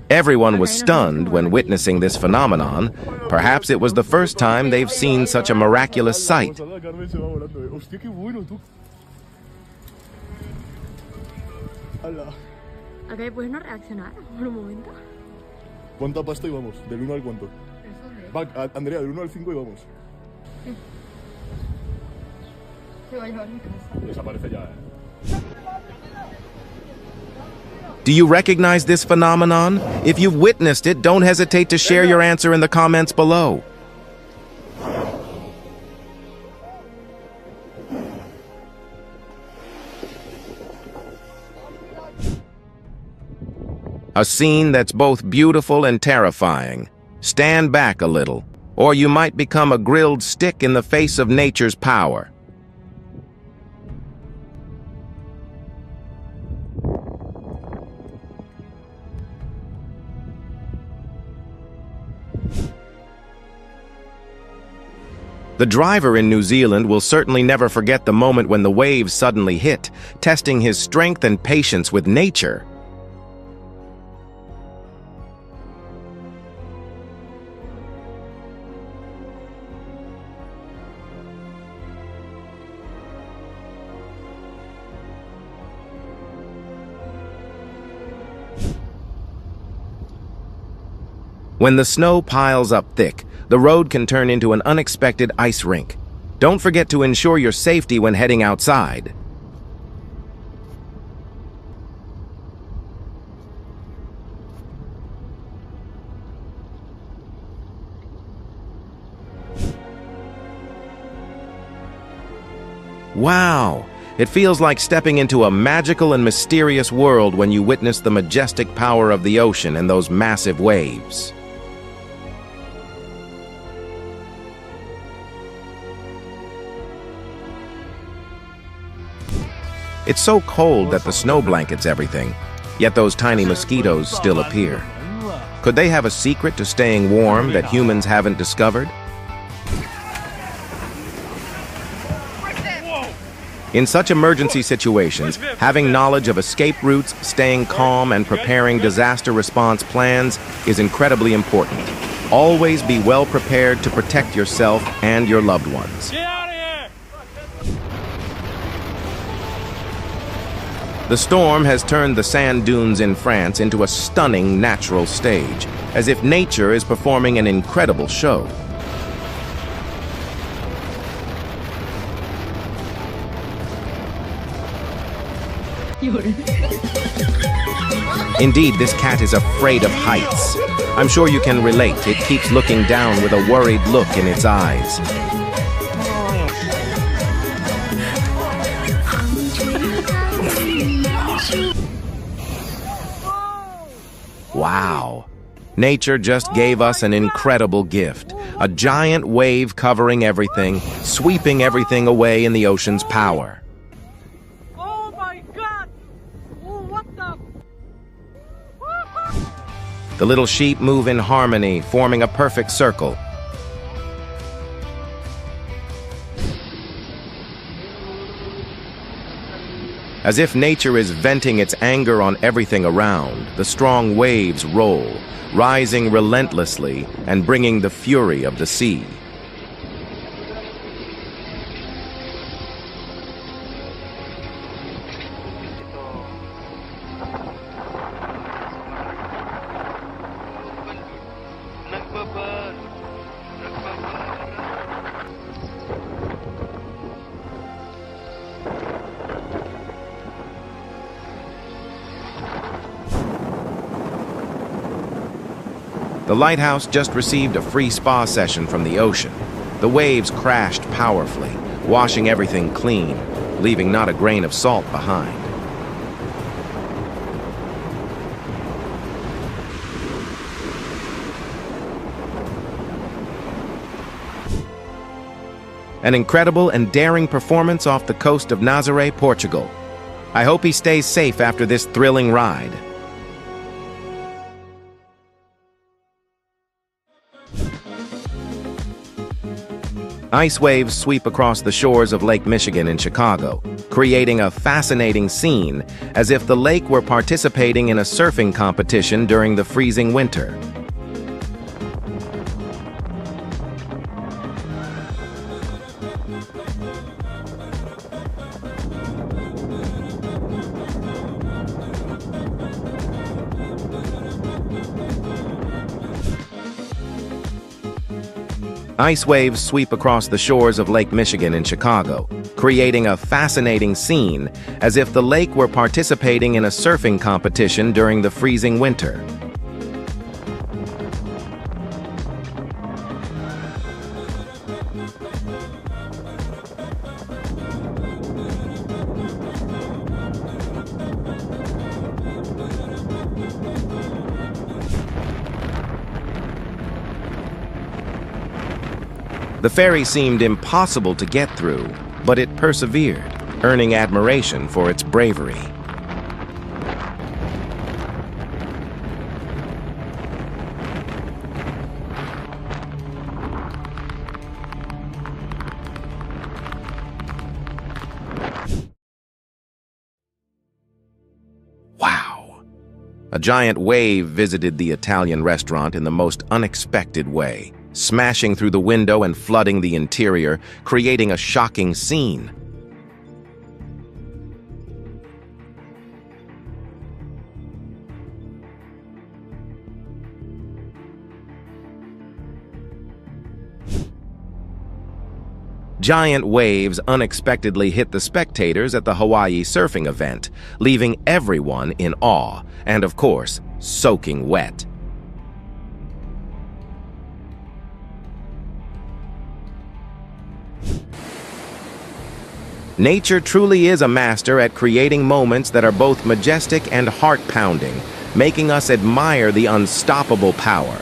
Everyone was stunned when witnessing this phenomenon. Perhaps it was the first time they've seen such a miraculous sight. Ok, ¿puedes no reaccionar por un momento? ¿Cuánta pasta y vamos? ¿Del 1 al cuánto? Va, Andrea, del 1 al 5 y vamos. Se va a llevar mi casa. Desaparece ya, Do you recognize this phenomenon? If you've witnessed it, don't hesitate to share your answer in the comments below. A scene that's both beautiful and terrifying. Stand back a little, or you might become a grilled stick in the face of nature's power. The driver in New Zealand will certainly never forget the moment when the waves suddenly hit, testing his strength and patience with nature. When the snow piles up thick, the road can turn into an unexpected ice rink. Don't forget to ensure your safety when heading outside. Wow! It feels like stepping into a magical and mysterious world when you witness the majestic power of the ocean and those massive waves. It's so cold that the snow blankets everything, yet those tiny mosquitoes still appear. Could they have a secret to staying warm that humans haven't discovered? In such emergency situations, having knowledge of escape routes, staying calm, and preparing disaster response plans is incredibly important. Always be well prepared to protect yourself and your loved ones. The storm has turned the sand dunes in France into a stunning natural stage, as if nature is performing an incredible show. Indeed, this cat is afraid of heights. I'm sure you can relate. It keeps looking down with a worried look in its eyes. Wow! Nature just gave us an incredible gift. A giant wave covering everything, sweeping everything away in the ocean's power. Oh my God! Oh, what the? The little sheep move in harmony, forming a perfect circle. As if nature is venting its anger on everything around, the strong waves roll, rising relentlessly and bringing the fury of the sea. The lighthouse just received a free spa session from the ocean. The waves crashed powerfully, washing everything clean, leaving not a grain of salt behind. An incredible and daring performance off the coast of Nazaré, Portugal. I hope he stays safe after this thrilling ride. Ice waves sweep across the shores of Lake Michigan in Chicago, creating a fascinating scene as if the lake were participating in a surfing competition during the freezing winter. Ice waves sweep across the shores of Lake Michigan in Chicago, creating a fascinating scene as if the lake were participating in a surfing competition during the freezing winter. The ferry seemed impossible to get through, but it persevered, earning admiration for its bravery. Wow! A giant wave visited the Italian restaurant in the most unexpected way, smashing through the window and flooding the interior, creating a shocking scene. Giant waves unexpectedly hit the spectators at the Hawaii surfing event, leaving everyone in awe and, of course, soaking wet. Nature truly is a master at creating moments that are both majestic and heart-pounding, making us admire the unstoppable power.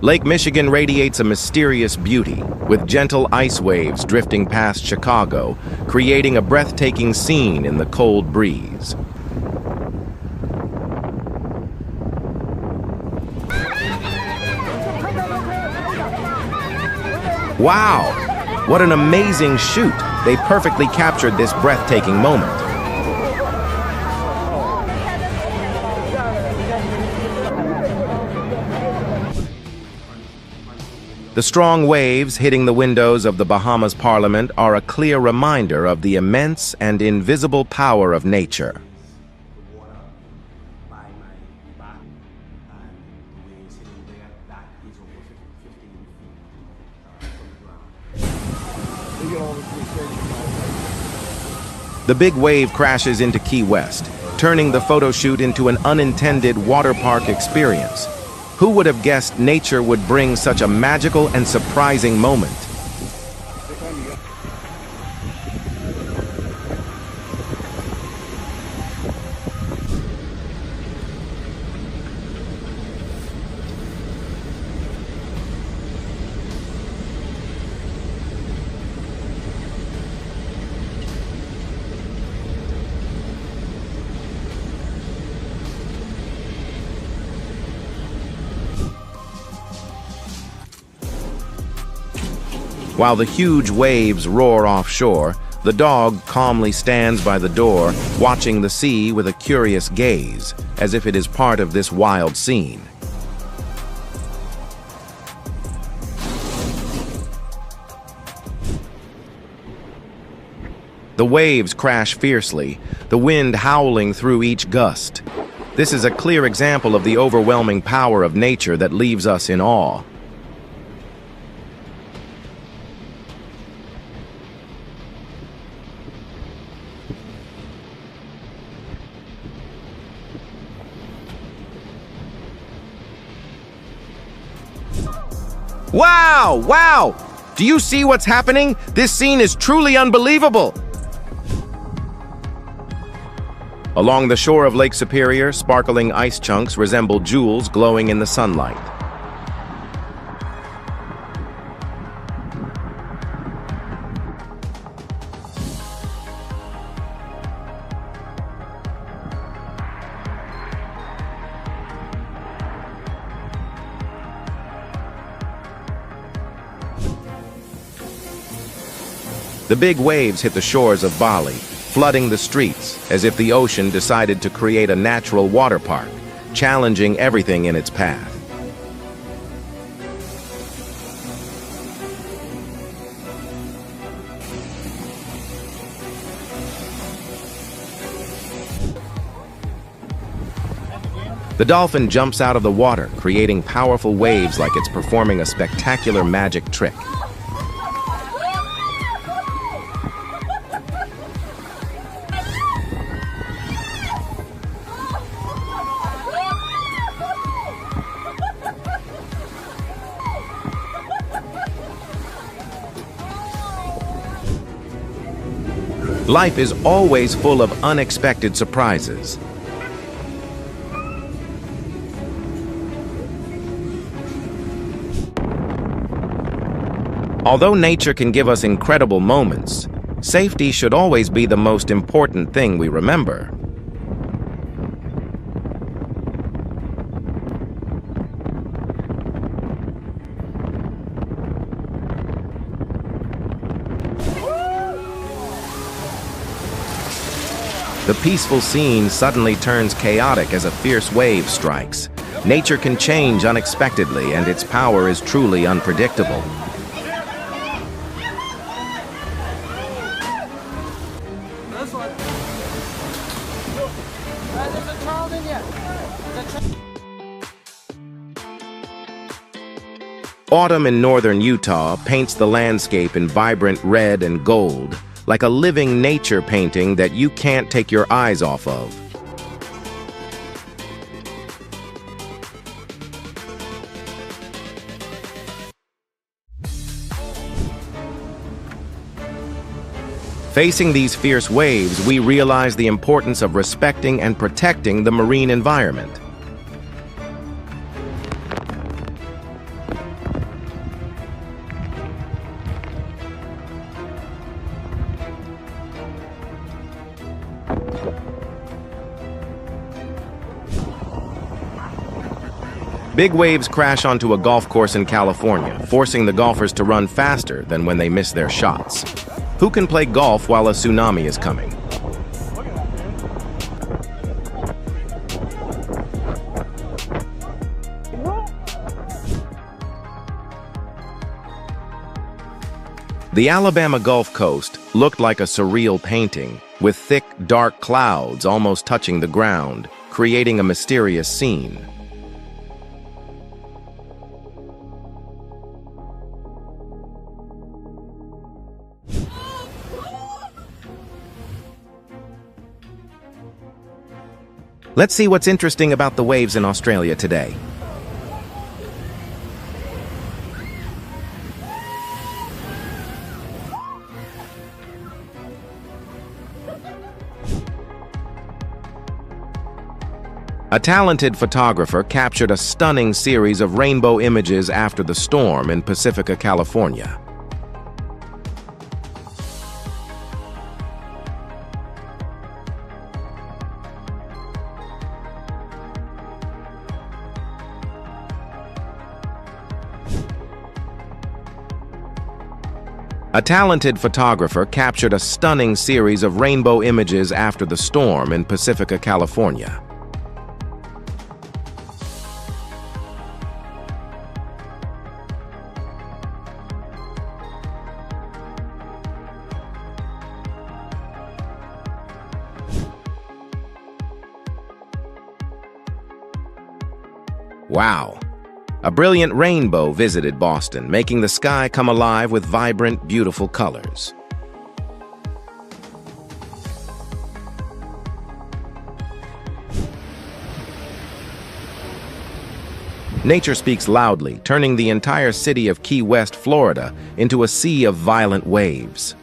Lake Michigan radiates a mysterious beauty, with gentle ice waves drifting past Chicago, creating a breathtaking scene in the cold breeze. Wow! What an amazing shoot! They perfectly captured this breathtaking moment. The strong waves hitting the windows of the Bahamas Parliament are a clear reminder of the immense and invisible power of nature. The big wave crashes into Key West, turning the photo shoot into an unintended water park experience. Who would have guessed nature would bring such a magical and surprising moment? While the huge waves roar offshore, the dog calmly stands by the door, watching the sea with a curious gaze, as if it is part of this wild scene. The waves crash fiercely, the wind howling through each gust. This is a clear example of the overwhelming power of nature that leaves us in awe. Wow! Wow! Do you see what's happening? This scene is truly unbelievable! Along the shore of Lake Superior, sparkling ice chunks resemble jewels glowing in the sunlight. The big waves hit the shores of Bali, flooding the streets as if the ocean decided to create a natural water park, challenging everything in its path. The dolphin jumps out of the water, creating powerful waves like it's performing a spectacular magic trick. Life is always full of unexpected surprises. Although nature can give us incredible moments, safety should always be the most important thing we remember. The peaceful scene suddenly turns chaotic as a fierce wave strikes. Nature can change unexpectedly, and its power is truly unpredictable. Autumn in northern Utah paints the landscape in vibrant red and gold, like a living nature painting that you can't take your eyes off of. Facing these fierce waves, we realize the importance of respecting and protecting the marine environment. Big waves crash onto a golf course in California, forcing the golfers to run faster than when they miss their shots. Who can play golf while a tsunami is coming? The Alabama Gulf Coast looked like a surreal painting, with thick, dark clouds almost touching the ground, creating a mysterious scene. Let's see what's interesting about the waves in Australia today. A talented photographer captured a stunning series of rainbow images after the storm in Pacifica, California. A talented photographer captured a stunning series of rainbow images after the storm in Pacifica, California. Wow! A brilliant rainbow visited Boston, making the sky come alive with vibrant, beautiful colors. Nature speaks loudly, turning the entire city of Key West, Florida, into a sea of violent waves.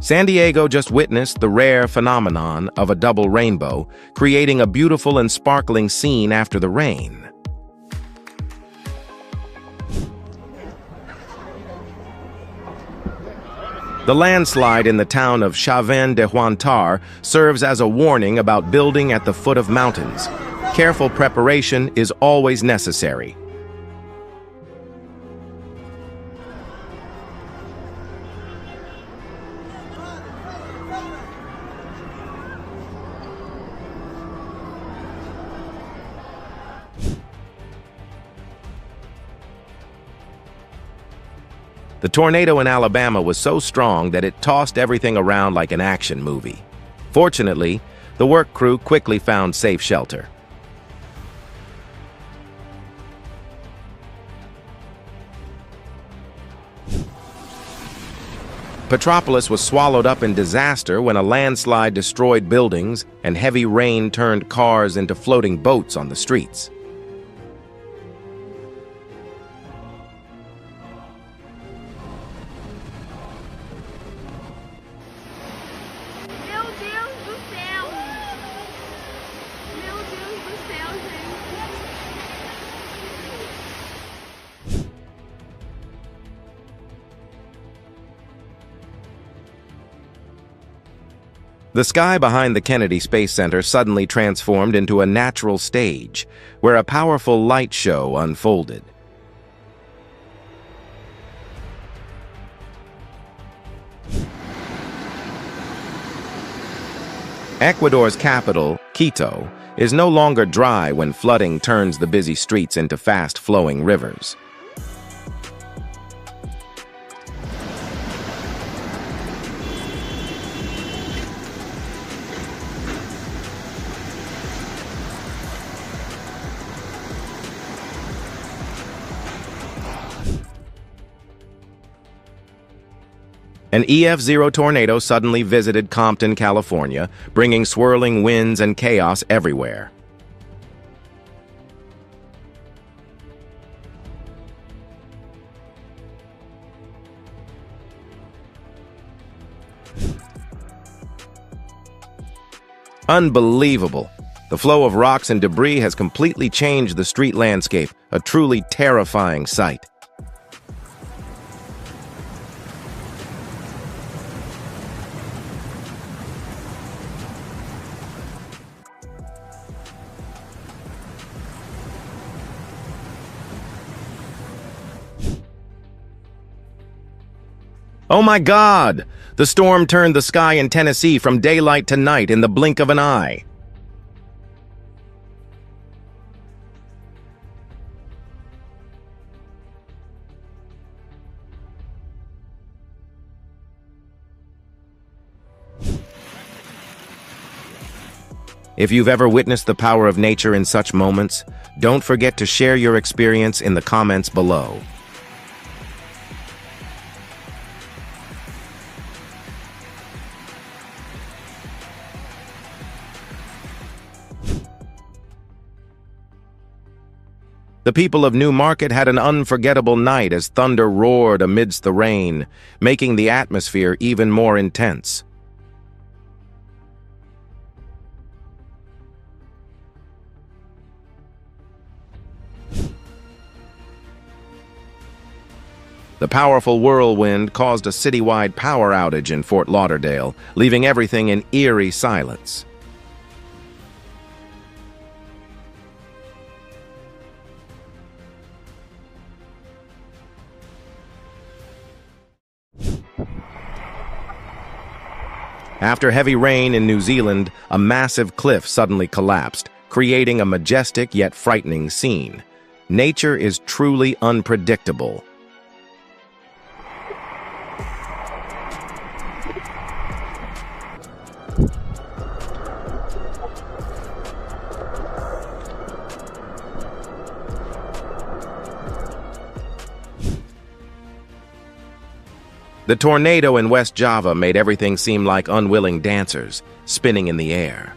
San Diego just witnessed the rare phenomenon of a double rainbow, creating a beautiful and sparkling scene after the rain. The landslide in the town of Chauvin de Huantar serves as a warning about building at the foot of mountains. Careful preparation is always necessary. The tornado in Alabama was so strong that it tossed everything around like an action movie. Fortunately, the work crew quickly found safe shelter. Petropolis was swallowed up in disaster when a landslide destroyed buildings and heavy rain turned cars into floating boats on the streets. Meu Deus do céu! Meu Deus do céu, gente! The sky behind the Kennedy Space Center suddenly transformed into a natural stage, where a powerful light show unfolded. Ecuador's capital, Quito, is no longer dry when flooding turns the busy streets into fast-flowing rivers. An EF0 tornado suddenly visited Compton, California, bringing swirling winds and chaos everywhere. Unbelievable! The flow of rocks and debris has completely changed the street landscape, a truly terrifying sight. Oh my God! The storm turned the sky in Tennessee from daylight to night in the blink of an eye. If you've ever witnessed the power of nature in such moments, don't forget to share your experience in the comments below. The people of New Market had an unforgettable night as thunder roared amidst the rain, making the atmosphere even more intense. The powerful whirlwind caused a citywide power outage in Fort Lauderdale, leaving everything in eerie silence. After heavy rain in New Zealand, a massive cliff suddenly collapsed, creating a majestic yet frightening scene. Nature is truly unpredictable. The tornado in West Java made everything seem like unwilling dancers, spinning in the air.